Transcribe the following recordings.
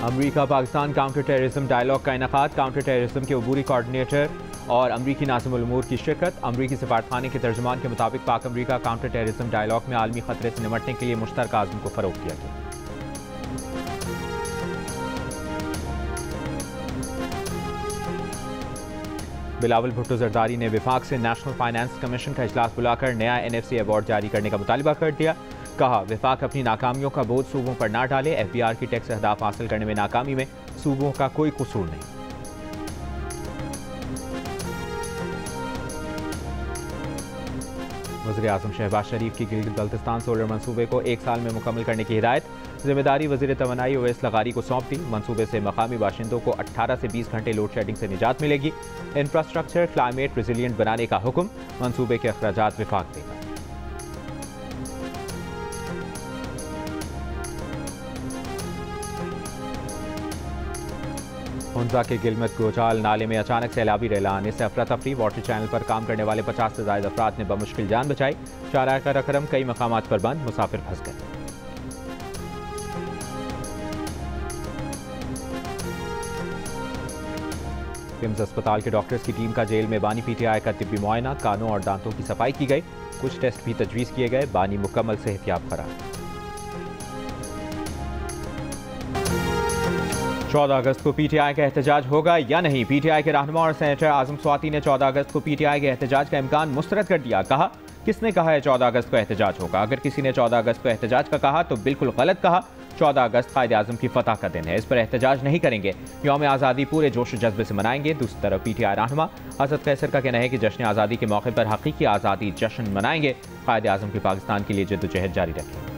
अमरीका Pakistan counter terrorism dialogue का इनेकाद, counter terrorism के अबूरी coordinator और अमरीकी नाज़िमुल उमूर की शिरकत। अमरीकी सफारतखाने के तर्जुमान के मुताबिक पाक अमरीका काउंटर टेररिज्म डायलॉग में आलमी खतरे से निपटने के लिए मुश्तरका आज़म को फ़रोग़ दिया गया। बिलावल भुट्टो जरदारी ने विफाक से नेशनल फाइनेंस कमीशन का इजलास बुलाकर नया NFC अवार्ड जारी करने का मुतालबा कर दिया। कहा, विफाक अपनी नाकामियों का बोझ सूबों पर ना डाले। FBR की टैक्स अहदाफ हासिल करने में नाकामी में सूबों का कोई कसूर नहीं। वज़ीर आज़म शहबाज शरीफ की गिलगित बल्तिस्तान सोलर मंसूबे को 1 साल में मुकम्मल करने की हिदायत। जिम्मेदारी वज़ीर तवानाई ओवैस लगारी को सौंप दी। मंसूबे से मकामी बाशिंदों को 18 से 20 घंटे लोड शेडिंग से निजात मिलेगी। इंफ्रास्ट्रक्चर क्लाइमेट रेजिलियंट बनाने का हुक्म। मंसूबे के अखराजात विफाक देगा। हुंजा के गिलमत गोचाल नाले में अचानक सैलाबी रेला आने से अफरा तफरी। वाटर चैनल पर काम करने वाले 50 से ज्यादा अफराद ने बमुश्किल जान बचाई। शारा का रकरम कई मकामात पर बंद, मुसाफिर फंस गए। किम्स अस्पताल के डॉक्टर्स की टीम का जेल में बानी PTI का तिब्बी मुआयना। कानों और दांतों की सफाई की गई। कुछ टेस्ट भी तजवीज़ किए गए। बानी मुकम्मल सेहतियाब करार। 14 अगस्त को PTI का एहतजाज होगा या नहीं? PTI के रहनुमा और सेनेटर आजम स्वाति ने 14 अगस्त को PTI के एहतजाज का इम्कान मुस्तरद कर दिया। कहा, किसने कहा है 14 अगस्त को एहतजाज होगा? अगर किसी ने 14 अगस्त को एहतजाज का कहा तो बिल्कुल गलत कहा। 14 अगस्त कायद आजम की फतह का दिन है, इस पर एहतजाज नहीं करेंगे। यौम आज़ादी पूरे जोश और जज्बे से मनाएंगे। दूसरी तरफ PTI रहनुमा असद कैसर का कहना है कि जश्न आज़ादी के मौके पर हकीकी आज़ादी जश्न मनाएंगे। कायद आजम की पाकिस्तान के लिए जद्दोजहद जारी रखेंगे।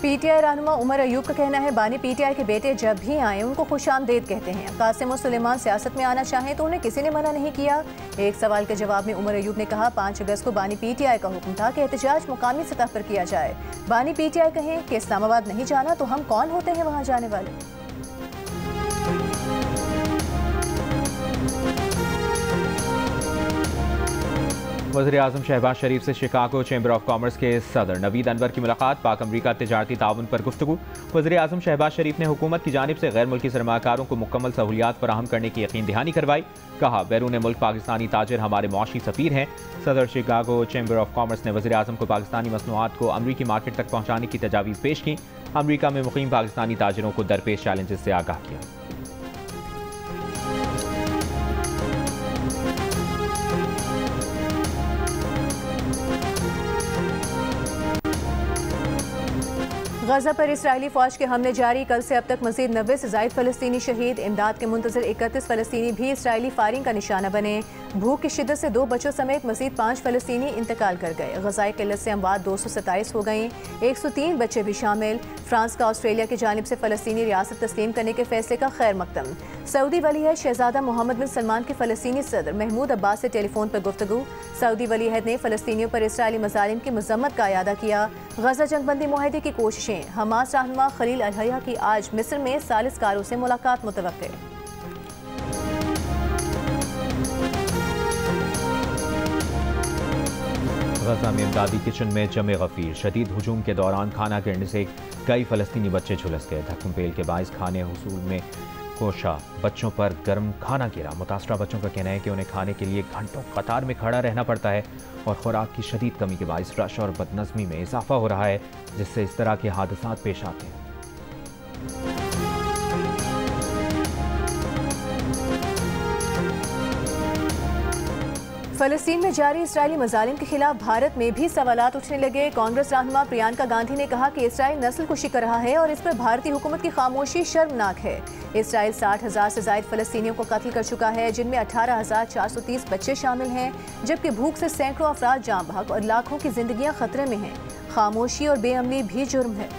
PTI रहनुमा उमर अयूब का कहना है, बानी PTI के बेटे जब भी आए उनको खुशामदेद कहते हैं। कासिम और सुलेमान सियासत में आना चाहें तो उन्हें किसी ने मना नहीं किया। एक सवाल के जवाब में उमर अयूब ने कहा, 5 अगस्त को बानी PTI का हुक्म था कि एहतजाज मुकामी सतह पर किया जाए। बानी PTI कहें कि इस्लामाबाद नहीं जाना तो हम कौन होते हैं वहाँ जाने वाले। वज़ीर आज़म शहबाज शरीफ से शिकागो चैम्बर ऑफ कॉमर्स के सदर नवीद अनवर की मुलाकात। पाक अमरीका तिजारती ताउन पर गुफ्तगू। वज़ीर आज़म शहबाज शरीफ ने हुकूमत की जानिब से गैर मुल्की सरमाकारों को मुकम्मल सहूलियात फराहम करने की यकीन दहानी करवाई। कहा, बैरून मुल्क पाकिस्तानी ताजिर हमारे मुआशी सफ़ीर हैं। सदर शिकागो चैम्बर ऑफ कॉमर्स ने वज़ीर आज़म को पाकिस्तानी मसनूआत को अमरीकी मार्केट तक पहुँचाने की तजावीज़ पेश की। अमरीका में मुकीम पाकिस्तानी ताजिरों को दरपेश चैलेंजेस से आगाह किया। गजा पर इसराइली फौज के हमले जारी। कल से अब तक मजीद 90 से ज़ायद फ़लस्तीनी शहीद। इमदाद के मुंतज़िर 31 फ़लस्तीनी भी इसराइली फायरिंग का निशाना बने। भूख की शिद्दत से 2 बच्चों समेत मजीद 5 फ़लस्तीनी इंतकाल कर गए। गज़ाए किल्लत से अमवात 227 हो गई, 103 बच्चे भी शामिल। फ्रांस का ऑस्ट्रेलिया की जानिब से फ़लस्तीनी रियासत तस्लीम करने के फैसले का खैर मकदम। सऊदी वलीअहद शहजादा मोहम्मद बिन सलमान के फ़लस्तीनी सदर महमूद अब्बास से टेलीफोन पर गुफ्तगू। सऊदी वलीअहद ने फ़लस्तीनियों पर इसराइली मज़ालिम की मज़म्मत का अयादा किया। गजा जंगबंदी मुआहदे की कोशिशें। हमास रहनुमा खलील अल-हया की आज मिस्र में सालिसकारों से मुलाकात मुतवक्के। गजा में इमदादी किचन में जमे गफीर। शदीद हुजूम के दौरान खाना गिरने से कई फ़लस्तीनी बच्चे झुलस गए। धक्कम पेल के बाइस खाने हुसूल में कोशा, बच्चों पर गर्म खाना गिरा। मुतासरा बच्चों का कहना है कि उन्हें खाने के लिए घंटों कतार में खड़ा रहना पड़ता है और खुराक की शदीद कमी के बाइस रश और बदनज़मी में इजाफा हो रहा है, जिससे इस तरह के हादसात पेश आते हैं। फ़लस्तीन में जारी इसराइली मज़ालिम के खिलाफ भारत में भी सवालात उठने लगे। कांग्रेस रहनुमा प्रियंका गांधी ने कहा कि इसराइल नस्ल कुशी कर रहा है और इस पर भारतीय हुकूमत की खामोशी शर्मनाक है। इसराइल 60,000 से ज़ायद फ़लस्तीनियों को कत्ल कर चुका है, जिनमें 18,430 बच्चे शामिल हैं, जबकि भूख से सैकड़ों अफराद जाँ बहक और लाखों की जिंदगियाँ खतरे में हैं। खामोशी और बेअमनी भी जुर्म है।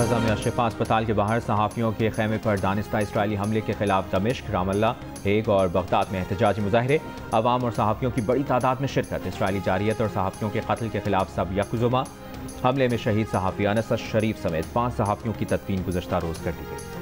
गाजा में अशफा अस्पताल के बाहर सहाफ़ियों के खेमे पर दानिस्ता इसराइली हमले के खिलाफ दमिश्क, रामल्ला, हेग और बगदाद में एहतजाजी मुजाहरे। अवाम और सहाफ़ियों की बड़ी तादाद में शिरकत। इसराइली जारियत और सहाफ़ियों के कत्ल के खिलाफ सब यकजुमा। हमले में शहीद सहाफ़ी अनस शरीफ समेत 5 सहाफ़ियों की तदफीन गुज़श्ता रोज़ कर दी गई।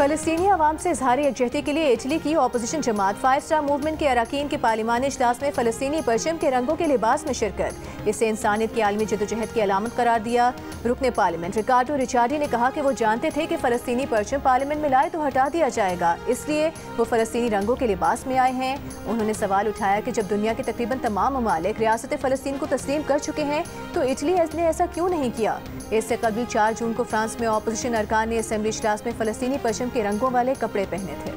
फ़लस्तीनी अवाम से इजहार यकजहती के लिए इटली की अपोजिशन जमात 5 स्टार मूवमेंट के अरकान की पार्लिमानी इजलास में फ़लस्तीनी परचम के रंगों के लिबास में शिरकत। इसे इंसानियत की आलमी जदोजहद की अलामत करार दिया। रुकने पार्लियामेंट रिकार्डो रिचार्डी ने कहा कि वो जानते थे कि फ़लस्तीनी परचम पार्लियामेंट में लाए तो हटा दिया जाएगा, इसलिए वो फ़लस्तीनी रंगों के लिबास में आए हैं। उन्होंने सवाल उठाया कि जब दुनिया के तकरीबन तमाम ममालिक रियासत फ़लस्तीन को तस्लीम कर चुके हैं तो इटली ने ऐसा क्यों नहीं किया। इससे कबल 4 जून को फ्रांस में अपोजिशन अरकान ने असेंबली इजलास में फ़लस्तीनी परचम के रंगों वाले कपड़े पहने थे।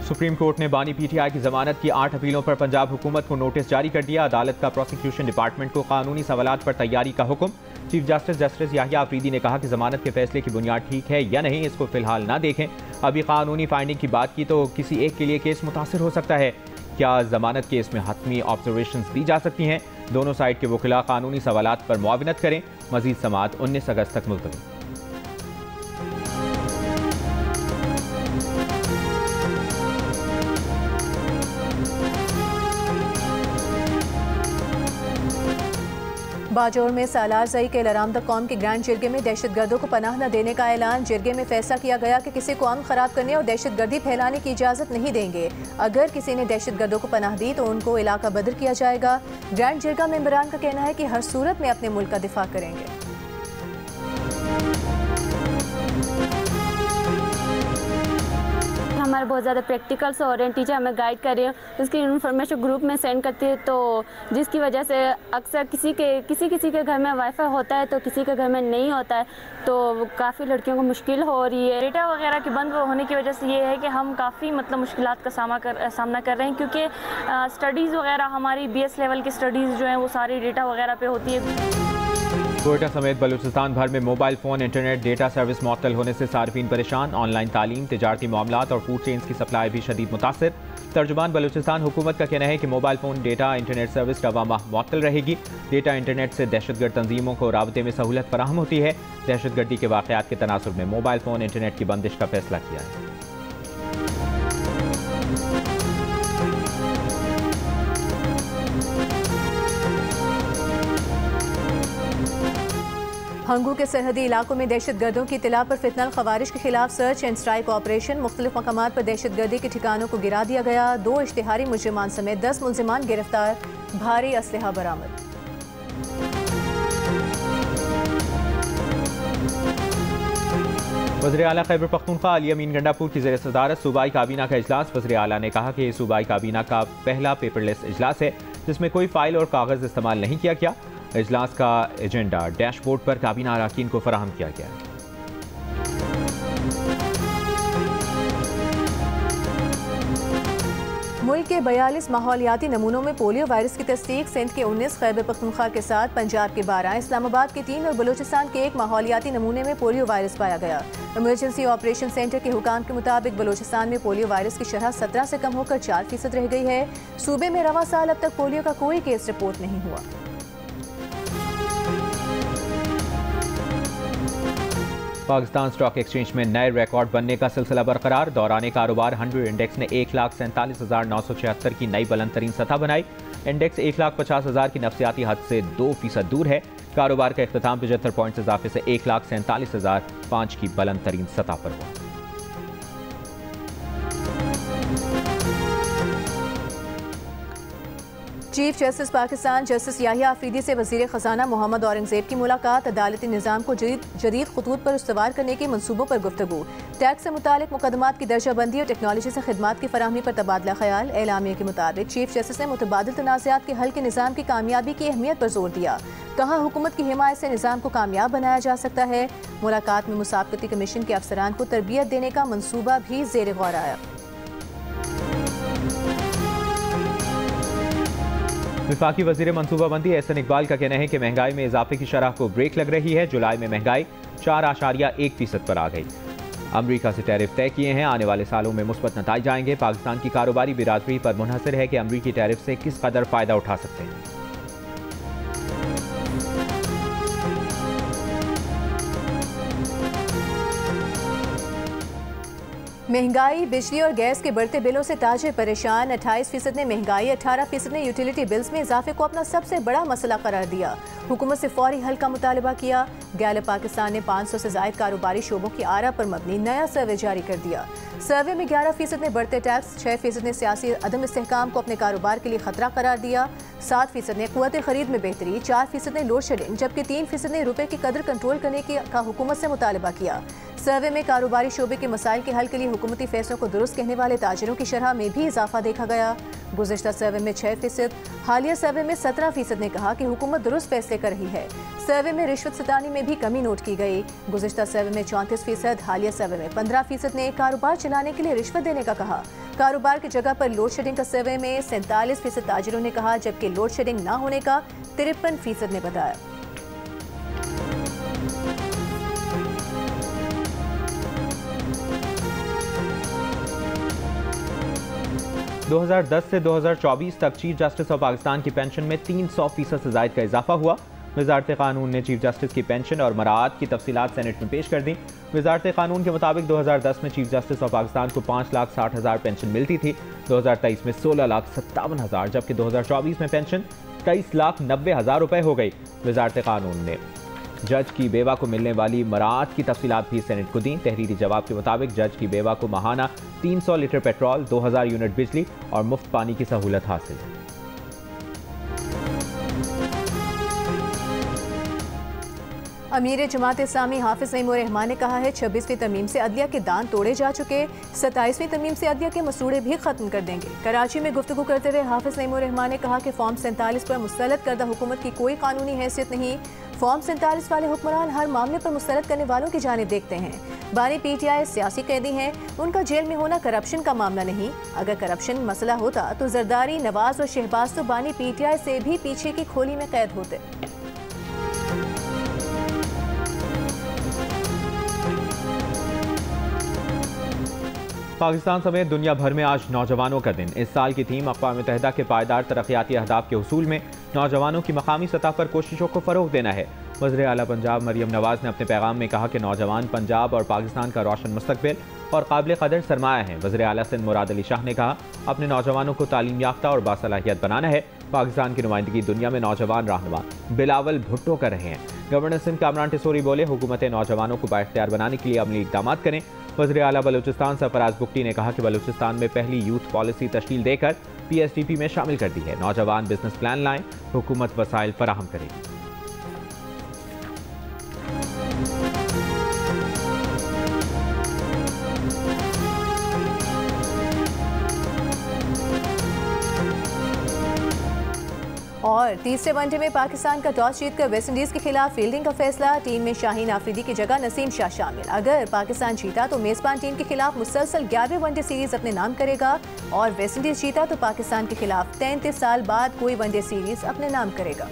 सुप्रीम कोर्ट ने बानी पीटीआई की जमानत की 8 अपीलों पर पंजाब हुकूमत को नोटिस जारी कर दिया। अदालत का प्रोसिक्यूशन डिपार्टमेंट को कानूनी सवालात पर तैयारी का हुक्म। चीफ जस्टिस याहिया अफरीदी ने कहा कि जमानत के फैसले की बुनियाद ठीक है या नहीं इसको फिलहाल ना देखें। अभी कानूनी फाइंडिंग की बात की तो किसी एक के लिए केस मुतासिर हो सकता है। क्या जमानत केस में हतमी ऑब्जर्वेशन दी जा सकती हैं? दोनों साइड के वकीला कानूनी सवालात पर मुआविनत करें। मजीद समाअत 19 अगस्त तक मुलतवी। बाजौर में सालार जई के लरामदा कौम के ग्रैंड जिरगे में दहशतगर्दों को पनाह न देने का ऐलान। जिरगे में फैसला किया गया कि किसी को अमन खराब करने और दहशतगर्दी फैलाने की इजाज़त नहीं देंगे। अगर किसी ने दहशतगर्दों को पनाह दी तो उनको इलाका बदर किया जाएगा। ग्रैंड जिरगा मेंबरान का कहना है कि हर सूरत में अपने मुल्क का दिफा करेंगे। हमारे बहुत ज़्यादा प्रैक्टिकल से और टीचर हमें गाइड कर रहे हैं, उसकी इन्फॉर्मेशन ग्रुप में सेंड करती है, तो जिसकी वजह से अक्सर किसी के घर में वाईफाई होता है तो किसी के घर में नहीं होता है, तो काफ़ी लड़कियों को मुश्किल हो रही है। डेटा वगैरह के बंद होने की वजह से ये है कि हम काफ़ी मुश्किलात का सामना कर रहे हैं, क्योंकि स्टडीज़ वगैरह हमारी BS लेवल की स्टडीज़ जो हैं वो सारी डेटा वगैरह पे होती है। कोयटा समेत बलूचिस्तान भर में mobile phone, internet, data service मुअत्तल होने से सार्फिन परेशान। ऑनलाइन तालीम, तिजारती मामलात और फूड चेन्स की सप्लाई भी शदीद मुतासिर। तर्जुमान बलूचिस्तान हुकूमत का कहना है कि mobile phone, data, internet service रवा माह मुअत्तल रहेगी। डेटा इंटरनेट से दहशतगर्द तंजीमों को राबते में सहूलत फराहम होती है। दहशतगर्दी के वाक़यात के तनासुब में मोबाइल फ़ोन, इंटरनेट की बंदिश का फैसला किया है। हंगू के सरहदी इलाकों में दहशतगर्दों की इत्तला पर फितनल खवारिश के खिलाफ सर्च एंड स्ट्राइक ऑपरेशन। मुख्तलिफ मकामात पर दहशतगर्दी के ठिकानों को गिरा दिया गया। 2 इश्तिहारी मुजरिमान समेत 10 मुलजिमान गिरफ्तार। भारी असलहा बरामद। वज़ीर आला खैबर पख्तूनख्वा अली अमीन गंडापुर की ज़ेर सदारत सूबाई काबीना का इजलास। वज़ीर आला ने कहा कि ये सूबाई काबीना का पहला पेपरलेस इजलास है जिसमें कोई फाइल और कागज़ इस्तेमाल नहीं किया गया। इजलास का एजेंडा डैशबोर्ड पर काबीना अरकान को फराहम किया गया है। मुल्क के 42 माहौलियाती नमूनों में पोलियो वायरस की तस्दीक। सिंध के 19, खैबर पख्तूनख्वा के 7, पंजाब के 12, इस्लामाबाद के 3 और बलूचिस्तान के 1 माहौलियाती नमूने में पोलियो वायरस पाया गया। इमरजेंसी ऑपरेशन सेंटर के हुकाम के मुताबिक बलूचिस्तान में पोलियो वायरस की शरह 17 से कम होकर 4% रह गई है। सूबे में रवा साल अब तक पोलियो का कोई केस रिपोर्ट नहीं हुआ। पाकिस्तान स्टॉक एक्सचेंज में नए रिकॉर्ड बनने का सिलसिला बरकरार। दौरान कारोबार 100 इंडेक्स ने 1,47,976 की नई बुलंद तरीन सतह बनाई। इंडेक्स 1,50,000 की नफसियाती हद से 2% दूर है। कारोबार का इख्तिताम 75 पॉइंट्स इजाफे से 1,47,005 की बुलंद तरीन सतह पर हुआ। Chief justice Pakistan justice Yahya Afridi से वज़ीर ख़जाना मोहम्मद औरंगज़ेब की मुलाकात। अदालती निज़ाम को जदीद खतूत पर इस्तवार करने के मनसूबों पर गुफ्तगू। टैक्स से मुतालिक मुकदमात की दर्जाबंदी और टेक्नोलॉजी से खिदमात की फराहमी पर तबादला ख्याल। एलामिया के मुताबिक चीफ जस्टिस ने मुतबादिल तनाज़ात के हल के निज़ाम की कामयाबी की अहमियत पर जोर दिया। कहा हुकूमत की हिमायत से निज़ाम को कामयाब बनाया जा सकता है। मुलाकात में मुसाबकती कमीशन के अफसरान को तरबियत देने का मनसूबा भी ज़ेर गौर आया। वफाकी वजीर मनसूबाबंदी एहसन इकबाल का कहना है कि महंगाई में इजाफे की शरह को ब्रेक लग रही है। जुलाई में महंगाई 4.1% पर आ गई। अमरीका से टैरिफ तय किए हैं, आने वाले सालों में मुस्बत नताइज आएंगे। पाकिस्तान की कारोबारी बिरादरी पर मुनहसर है कि अमरीकी टैरिफ से किस कदर फायदा उठा सकते हैं। महंगाई, बिजली और गैस के बढ़ते बिलों से ताजिर परेशान। 28% ने महंगाई, 18% ने यूटिलिटी बिल्स में इजाफे को अपना सबसे बड़ा मसला करार दिया। हुकूमत से फौरी हल का मुतालबा किया। गैलप पाकिस्तान ने 500 से जायद कारोबारी शोबों की आरा पर मबनी नया सर्वे जारी कर दिया। सर्वे में 11% ने बढ़ते टैक्स, 6% ने सियासी अदम इस्तेहकाम को अपने कारोबार के लिए खतरा करार दिया, 7% ने कुव्वत खरीद में बेहतरी, 4% ने लोड शेडिंग, जबकि 3% ने रुपए की कदर कंट्रोल करने का हुकूमत से मुतालबा किया। सर्वे में कारोबारी शोबे के मसाइल के हल के लिए हुकूमती फैसलों को दुरुस्त कहने वाले ताजिरों की शरह में भी इजाफा देखा गया। गुज़िश्ता सर्वे में 6%, हालिया सर्वे में 17% ने कहा कि हुकूमत दुरुस्त फैसले कर रही है। सर्वे में रिश्वत सतानी में भी कमी नोट की गई। गुज़िश्ता सर्वे में 34%, हालिया सर्वे में 15% ने कारोबार चलाने के लिए रिश्वत देने का कहा। कारोबार की जगह पर लोड शेडिंग का सर्वे में 47% ताजिरों ने कहा, जबकि लोड शेडिंग न होने का 53% ने बताया। 2010 से 2024 तक चीफ जस्टिस ऑफ पाकिस्तान की पेंशन में 300% से जायद का इजाफा हुआ। वजारत कानून ने चीफ जस्टिस की पेंशन और मराआत की तफसीलात सेनेट में पेश कर दी। वजारत कानून के मुताबिक 2010 में चीफ जस्टिस ऑफ पाकिस्तान को 5,60,000 पेंशन मिलती थी, 2023 में 16,57,000, जबकि 2024 में पेंशन 23,90,000 रुपये हो गई। वजारत कानून ने जज की बेवा को मिलने वाली मराआत की तफसीलात भी सेनेट को दी। तहरीरी जवाब के मुताबिक जज की बेवा को माहाना 300 लीटर पेट्रोल, 2000 यूनिट बिजली और मुफ्त पानी की सहूलत हासिल है। अमीर जमात इस्लामी हाफिज नईम उर रहमान ने कहा है 26वीं तरमीम से अदलिया के दान तोड़े जा चुके, 27वीं तरमीम से अदलिया के मसूड़े भी खत्म कर देंगे। कराची में गुफ्तगू करते हुए हाफिज नईम उर रहमान ने कहा कि फॉर्म 47 पर मुस्तलद करदा हुकूमत की कोई कानूनी हैसियत नहीं। फॉर्म 47 वाले हुक्मरान हर मामले पर मुस्तलद करने वालों की जानिब देखते हैं। बानी PTI सियासी कैदी हैं, उनका जेल में होना करप्शन का मामला नहीं। अगर करप्शन मसला होता तो जरदारी, नवाज और शहबाज तो बानी PTI से भी पीछे की खोली में कैद होते। पाकिस्तान समेत दुनिया भर में आज नौजवानों का दिन। इस साल की थीम अक़वाम मुत्तहिदा के पायदार तरक्याती अहदाफ के हुसूल में नौजवानों की मकामी सतह पर कोशिशों को फ़रोग़ देना है। वज़ीर आला पंजाब मरियम नवाज़ ने अपने पैगाम में कहा कि नौजवान पंजाब और पाकिस्तान का रोशन मुस्तक़बिल और काबिल क़दर सरमाया है। वज़ीर आला सिंध मुराद अली शाह ने कहा, अपने नौजवानों को तालीम याफ्ता और बासलाहियत बनाना है। पाकिस्तान की नुमाइंदगी दुनिया में नौजवान रहनुमा बिलावल भुट्टो कर रहे हैं। गवर्नर सिंध कामरान टिसोरी बोले, हुकूमतें नौजवानों को बाइख्तियार बनाने के लिए अमली इक़दाम करें। वज़ीर आला बलूचिस्तान सरफराज बुगटी ने कहा कि बलूचिस्तान में पहली यूथ पॉलिसी तश्कील देकर PSDP में शामिल कर दी है। नौजवान बिजनेस प्लान लाएं, हुकूमत वसाइल फराहम करेगी। और तीसरे वनडे में पाकिस्तान का टॉस जीतकर वेस्टइंडीज के खिलाफ फील्डिंग का फैसला। टीम में शाहीन आफरीदी की जगह नसीम शाह शामिल। अगर पाकिस्तान जीता तो मेजबान टीम के खिलाफ मुसलसल 11वें वनडे सीरीज अपने नाम करेगा और वेस्टइंडीज जीता तो पाकिस्तान के खिलाफ 33 साल बाद कोई वनडे सीरीज अपने नाम करेगा।